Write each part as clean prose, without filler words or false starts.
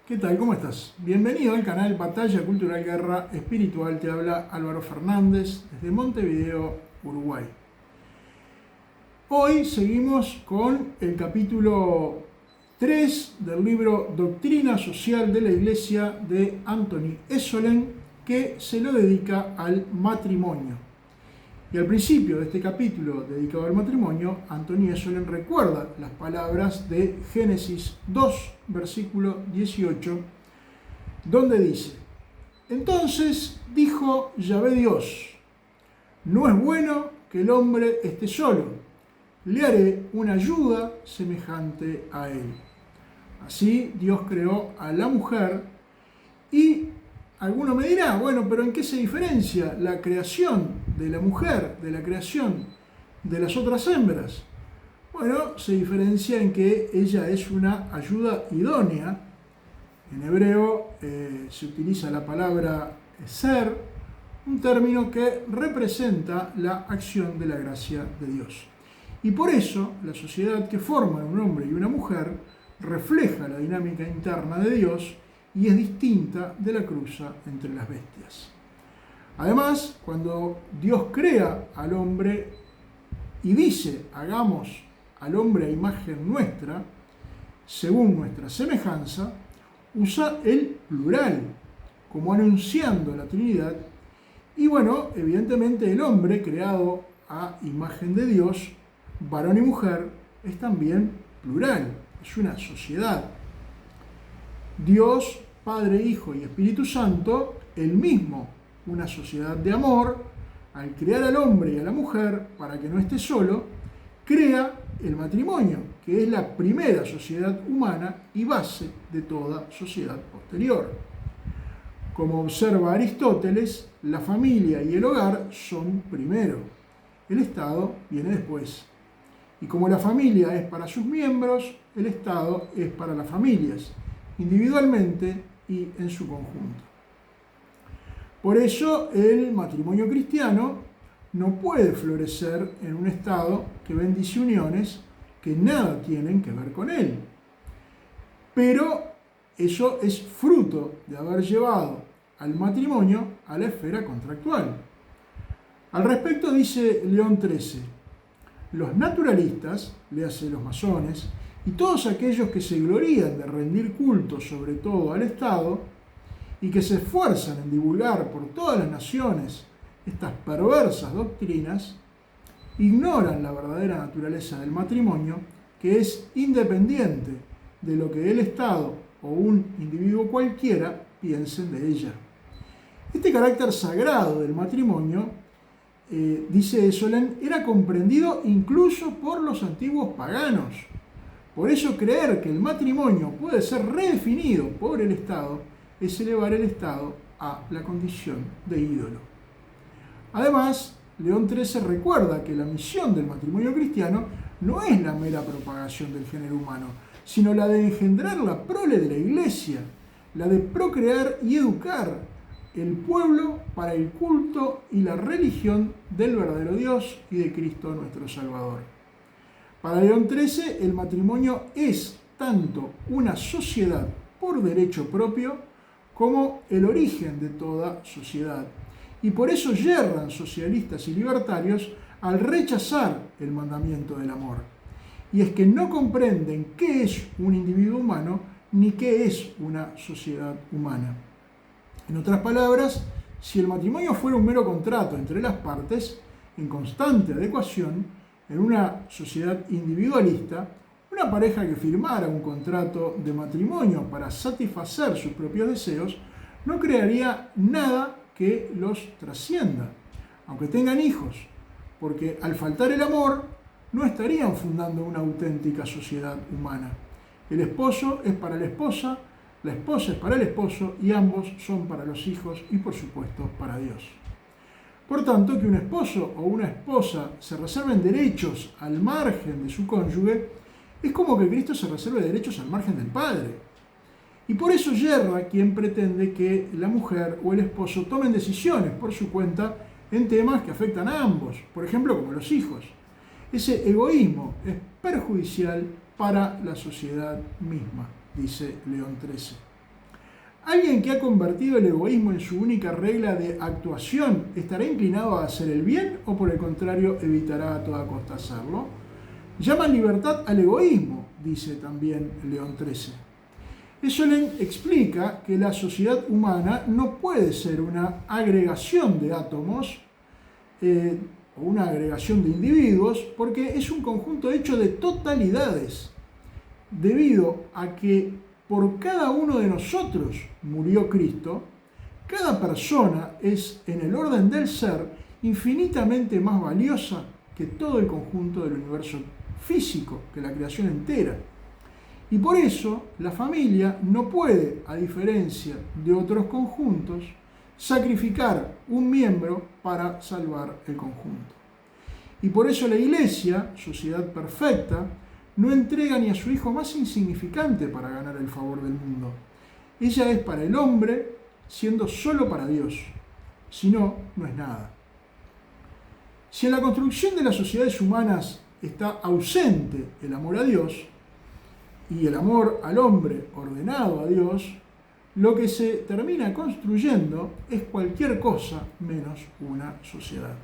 ¿Qué tal? ¿Cómo estás? Bienvenido al canal Batalla Cultural Guerra Espiritual. Te habla Álvaro Fernández desde Montevideo, Uruguay. Hoy seguimos con el capítulo 3 del libro Doctrina Social de la Iglesia de Anthony Esolen, que se lo dedica al matrimonio. Y al principio de este capítulo dedicado al matrimonio, Anthony Esolen recuerda las palabras de Génesis 2, versículo 18, donde dice: Entonces dijo Yahvé Dios, no es bueno que el hombre esté solo, le haré una ayuda semejante a él. Así Dios creó a la mujer y alguno me dirá, bueno, pero ¿en qué se diferencia la creación de la mujer de la creación de las otras hembras? Bueno, se diferencia en que ella es una ayuda idónea. En hebreo se utiliza la palabra ser, un término que representa la acción de la gracia de Dios. Y por eso la sociedad que forman un hombre y una mujer refleja la dinámica interna de Dios y es distinta de la cruza entre las bestias. Además, cuando Dios crea al hombre y dice, hagamos al hombre a imagen nuestra, según nuestra semejanza, usa el plural, como anunciando la Trinidad. Y bueno, evidentemente el hombre creado a imagen de Dios, varón y mujer, es también plural, es una sociedad. Dios, Padre, Hijo y Espíritu Santo, el mismo, una sociedad de amor, al crear al hombre y a la mujer para que no esté solo, crea el matrimonio, que es la primera sociedad humana y base de toda sociedad posterior. Como observa Aristóteles, la familia y el hogar son primero, el Estado viene después. Y como la familia es para sus miembros, el Estado es para las familias, individualmente y en su conjunto. Por eso el matrimonio cristiano no puede florecer en un Estado que bendice uniones que nada tienen que ver con él. Pero eso es fruto de haber llevado al matrimonio a la esfera contractual. Al respecto dice León XIII, los naturalistas, léase los masones, y todos aquellos que se glorían de rendir culto sobre todo al Estado y que se esfuerzan en divulgar por todas las naciones estas perversas doctrinas, ignoran la verdadera naturaleza del matrimonio, que es independiente de lo que el Estado o un individuo cualquiera piensen de ella. Este carácter sagrado del matrimonio, dice Esolen, era comprendido incluso por los antiguos paganos. Por eso creer que el matrimonio puede ser redefinido por el Estado es elevar el Estado a la condición de ídolo. Además, León XIII recuerda que la misión del matrimonio cristiano no es la mera propagación del género humano, sino la de engendrar la prole de la Iglesia, la de procrear y educar el pueblo para el culto y la religión del verdadero Dios y de Cristo nuestro Salvador. Para León XIII, el matrimonio es tanto una sociedad por derecho propio como el origen de toda sociedad. Y por eso yerran socialistas y libertarios al rechazar el mandamiento del amor. Y es que no comprenden qué es un individuo humano ni qué es una sociedad humana. En otras palabras, si el matrimonio fuera un mero contrato entre las partes, en constante adecuación, en una sociedad individualista, una pareja que firmara un contrato de matrimonio para satisfacer sus propios deseos no crearía nada que los trascienda, aunque tengan hijos, porque al faltar el amor no estarían fundando una auténtica sociedad humana. El esposo es para la esposa es para el esposo y ambos son para los hijos y por supuesto para Dios. Por tanto, que un esposo o una esposa se reserven derechos al margen de su cónyuge es como que Cristo se reserve derechos al margen del Padre. Y por eso yerra quien pretende que la mujer o el esposo tomen decisiones por su cuenta en temas que afectan a ambos, por ejemplo como los hijos. Ese egoísmo es perjudicial para la sociedad misma, dice León XIII. Alguien que ha convertido el egoísmo en su única regla de actuación, ¿estará inclinado a hacer el bien o por el contrario evitará a toda costa hacerlo? Llaman libertad al egoísmo, dice también León XIII. Essolen explica que la sociedad humana no puede ser una agregación de átomos o una agregación de individuos porque es un conjunto hecho de totalidades, debido a que por cada uno de nosotros murió Cristo. Cada persona es, en el orden del ser, infinitamente más valiosa que todo el conjunto del universo físico, que la creación entera. Y por eso la familia no puede, a diferencia de otros conjuntos, sacrificar un miembro para salvar el conjunto. Y por eso la Iglesia, sociedad perfecta, no entrega ni a su hijo más insignificante para ganar el favor del mundo. Ella es para el hombre, siendo solo para Dios. Si no, no es nada. Si en la construcción de las sociedades humanas está ausente el amor a Dios y el amor al hombre ordenado a Dios, lo que se termina construyendo es cualquier cosa menos una sociedad.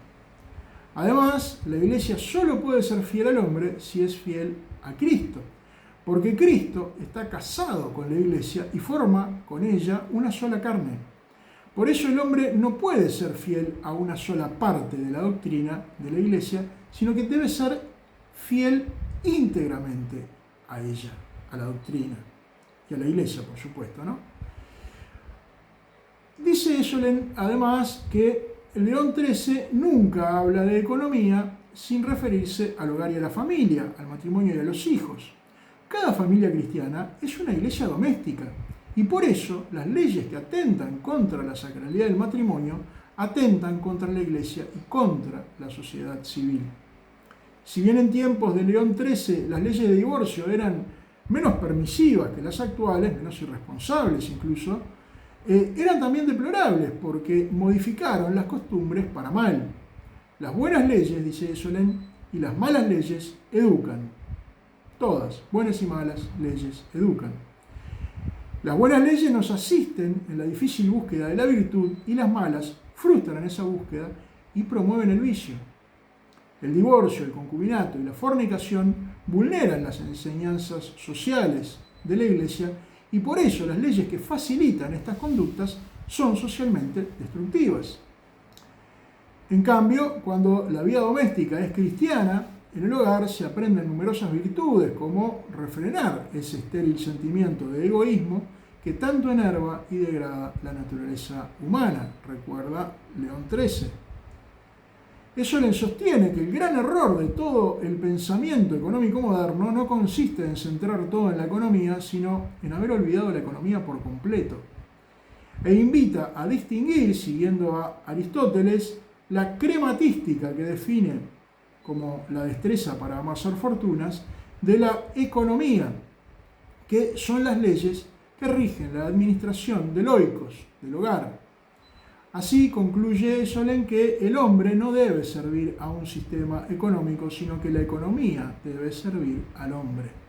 Además, la Iglesia solo puede ser fiel al hombre si es fiel a Cristo, porque Cristo está casado con la Iglesia y forma con ella una sola carne. Por eso el hombre no puede ser fiel a una sola parte de la doctrina de la Iglesia, sino que debe ser fiel íntegramente a ella, a la doctrina y a la Iglesia, por supuesto, ¿no? Dice Essolen, además, que León XIII nunca habla de economía sin referirse al hogar y a la familia, al matrimonio y a los hijos. Cada familia cristiana es una iglesia doméstica y por eso las leyes que atentan contra la sacralidad del matrimonio atentan contra la iglesia y contra la sociedad civil. Si bien en tiempos de León XIII las leyes de divorcio eran menos permisivas que las actuales, menos irresponsables incluso, eran también deplorables porque modificaron las costumbres para mal. Las buenas leyes, dice Essolen, y las malas leyes educan. Todas, buenas y malas leyes, educan. Las buenas leyes nos asisten en la difícil búsqueda de la virtud y las malas frustran esa búsqueda y promueven el vicio. El divorcio, el concubinato y la fornicación vulneran las enseñanzas sociales de la Iglesia y por eso las leyes que facilitan estas conductas son socialmente destructivas. En cambio, cuando la vida doméstica es cristiana, en el hogar se aprenden numerosas virtudes como refrenar ese estéril sentimiento de egoísmo que tanto enerva y degrada la naturaleza humana, recuerda León XIII. Essolen sostiene que el gran error de todo el pensamiento económico moderno no consiste en centrar todo en la economía, sino en haber olvidado la economía por completo. E invita a distinguir, siguiendo a Aristóteles, la crematística que define como la destreza para amasar fortunas, de la economía, que son las leyes que rigen la administración del oikos, del hogar. Así concluye Essolen que el hombre no debe servir a un sistema económico, sino que la economía debe servir al hombre.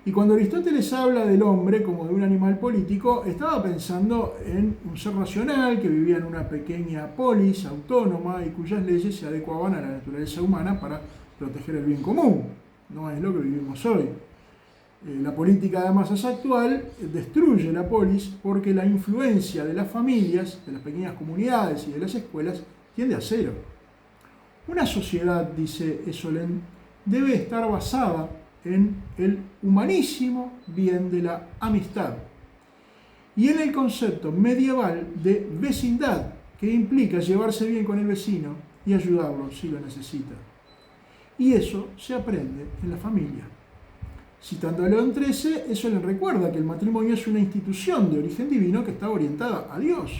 Y cuando Aristóteles habla del hombre como de un animal político, estaba pensando en un ser racional que vivía en una pequeña polis autónoma y cuyas leyes se adecuaban a la naturaleza humana para proteger el bien común. No es lo que vivimos hoy. La política de masas actual destruye la polis porque la influencia de las familias, de las pequeñas comunidades y de las escuelas tiende a cero. Una sociedad, dice Essolen, debe estar basada en el humanísimo bien de la amistad y en el concepto medieval de vecindad, que implica llevarse bien con el vecino y ayudarlo si lo necesita. Y eso se aprende en la familia. Citando a León XIII, Essolen recuerda que el matrimonio es una institución de origen divino que está orientada a Dios.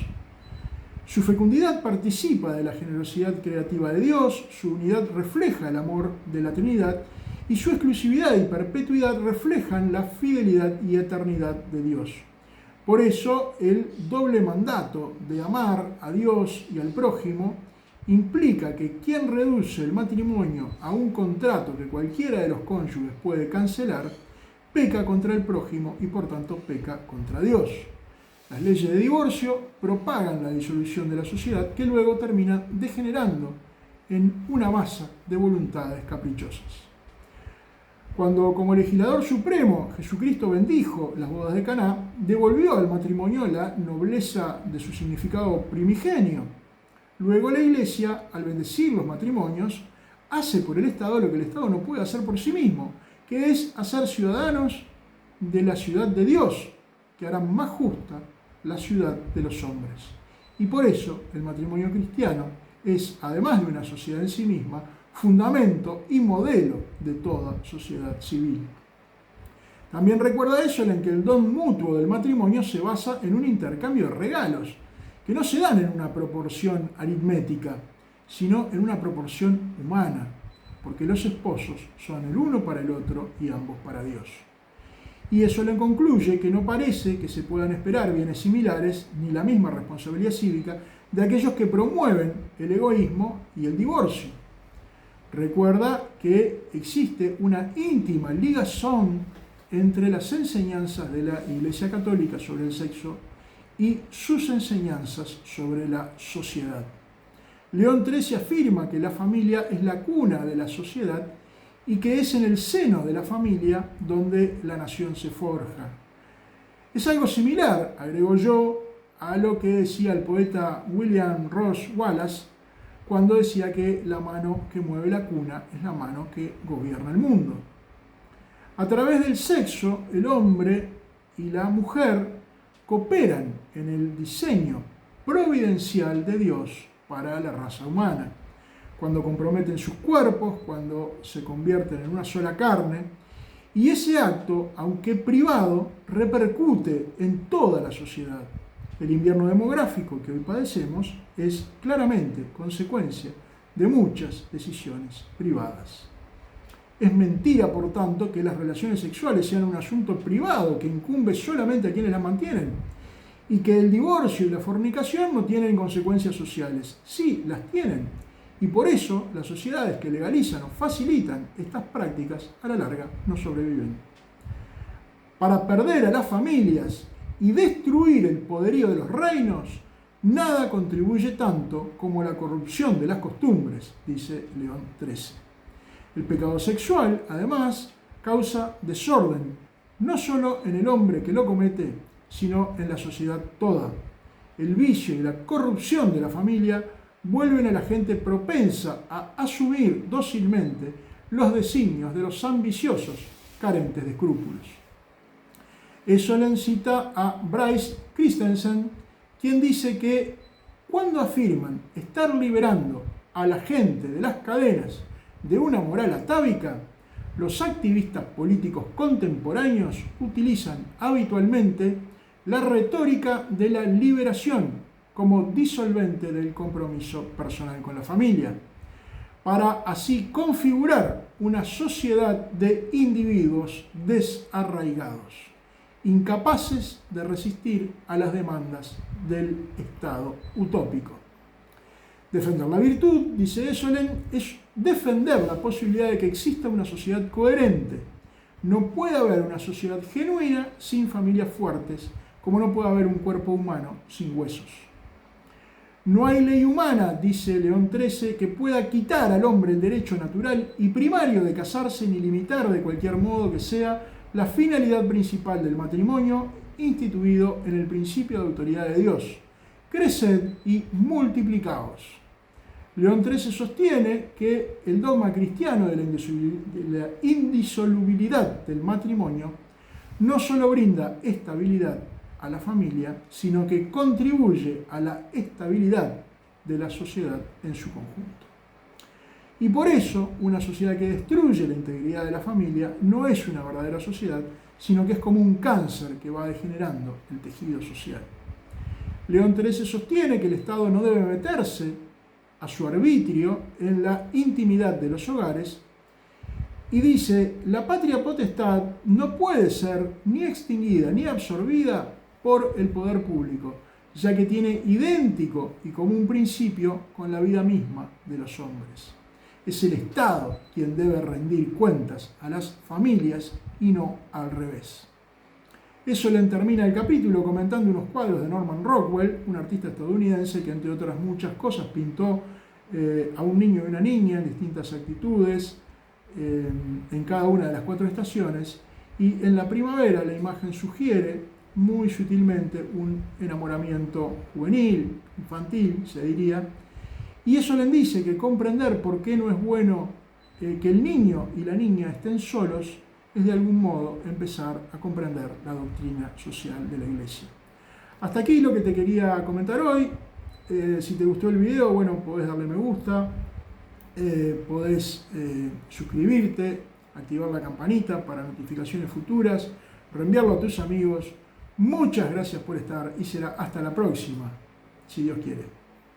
Su fecundidad participa de la generosidad creativa de Dios, su unidad refleja el amor de la Trinidad y su exclusividad y perpetuidad reflejan la fidelidad y eternidad de Dios. Por eso, el doble mandato de amar a Dios y al prójimo implica que quien reduce el matrimonio a un contrato que cualquiera de los cónyuges puede cancelar, peca contra el prójimo y por tanto peca contra Dios. Las leyes de divorcio propagan la disolución de la sociedad que luego termina degenerando en una masa de voluntades caprichosas. Cuando como legislador supremo Jesucristo bendijo las bodas de Caná, devolvió al matrimonio la nobleza de su significado primigenio. Luego la Iglesia, al bendecir los matrimonios, hace por el Estado lo que el Estado no puede hacer por sí mismo, que es hacer ciudadanos de la ciudad de Dios, que harán más justa la ciudad de los hombres. Y por eso el matrimonio cristiano es, además de una sociedad en sí misma, fundamento y modelo de toda sociedad civil. También recuerda eso en que el don mutuo del matrimonio se basa en un intercambio de regalos, que no se dan en una proporción aritmética, sino en una proporción humana, porque los esposos son el uno para el otro y ambos para Dios. Y eso le concluye que no parece que se puedan esperar bienes similares ni la misma responsabilidad cívica de aquellos que promueven el egoísmo y el divorcio. Recuerda que existe una íntima ligazón entre las enseñanzas de la Iglesia Católica sobre el sexo y sus enseñanzas sobre la sociedad. León XIII afirma que la familia es la cuna de la sociedad y que es en el seno de la familia donde la nación se forja. Es algo similar, agrego yo, a lo que decía el poeta William Ross Wallace cuando decía que la mano que mueve la cuna es la mano que gobierna el mundo. A través del sexo, el hombre y la mujer cooperan en el diseño providencial de Dios para la raza humana. Cuando comprometen sus cuerpos, cuando se convierten en una sola carne, y ese acto, aunque privado, repercute en toda la sociedad. El invierno demográfico que hoy padecemos es claramente consecuencia de muchas decisiones privadas. Es mentira, por tanto, que las relaciones sexuales sean un asunto privado que incumbe solamente a quienes las mantienen y que el divorcio y la fornicación no tienen consecuencias sociales. Sí, las tienen. Y por eso las sociedades que legalizan o facilitan estas prácticas a la larga no sobreviven. Para perder a las familias y destruir el poderío de los reinos, nada contribuye tanto como la corrupción de las costumbres, dice León XIII. El pecado sexual, además, causa desorden, no solo en el hombre que lo comete, sino en la sociedad toda. El vicio y la corrupción de la familia vuelven a la gente propensa a asumir dócilmente los designios de los ambiciosos carentes de escrúpulos. Eso le incita a Bryce Christensen, quien dice que cuando afirman estar liberando a la gente de las cadenas de una moral atávica, los activistas políticos contemporáneos utilizan habitualmente la retórica de la liberación como disolvente del compromiso personal con la familia, para así configurar una sociedad de individuos desarraigados, incapaces de resistir a las demandas del Estado utópico. Defender la virtud, dice Essolen, es defender la posibilidad de que exista una sociedad coherente. No puede haber una sociedad genuina sin familias fuertes, como no puede haber un cuerpo humano sin huesos. No hay ley humana, dice León XIII, que pueda quitar al hombre el derecho natural y primario de casarse ni limitar de cualquier modo que sea la finalidad principal del matrimonio instituido en el principio de autoridad de Dios. Creced y multiplicaos. León XIII sostiene que el dogma cristiano de la indisolubilidad del matrimonio no solo brinda estabilidad a la familia, sino que contribuye a la estabilidad de la sociedad en su conjunto. Y por eso, una sociedad que destruye la integridad de la familia no es una verdadera sociedad, sino que es como un cáncer que va degenerando el tejido social. León XIII sostiene que el Estado no debe meterse a su arbitrio en la intimidad de los hogares y dice: la patria potestad no puede ser ni extinguida ni absorbida por el poder público, ya que tiene idéntico y común principio con la vida misma de los hombres. Es el Estado quien debe rendir cuentas a las familias y no al revés. Eso le termina el capítulo comentando unos cuadros de Norman Rockwell, un artista estadounidense que entre otras muchas cosas pintó a un niño y una niña en distintas actitudes en cada una de las 4 estaciones, y en la primavera la imagen sugiere muy sutilmente un enamoramiento juvenil, infantil se diría, y eso le dice que comprender por qué no es bueno que el niño y la niña estén solos es de algún modo empezar a comprender la doctrina social de la Iglesia. Hasta aquí lo que te quería comentar hoy. Si te gustó el video, bueno, podés darle me gusta, podés suscribirte, activar la campanita para notificaciones futuras, reenviarlo a tus amigos. Muchas gracias por estar y será hasta la próxima, si Dios quiere.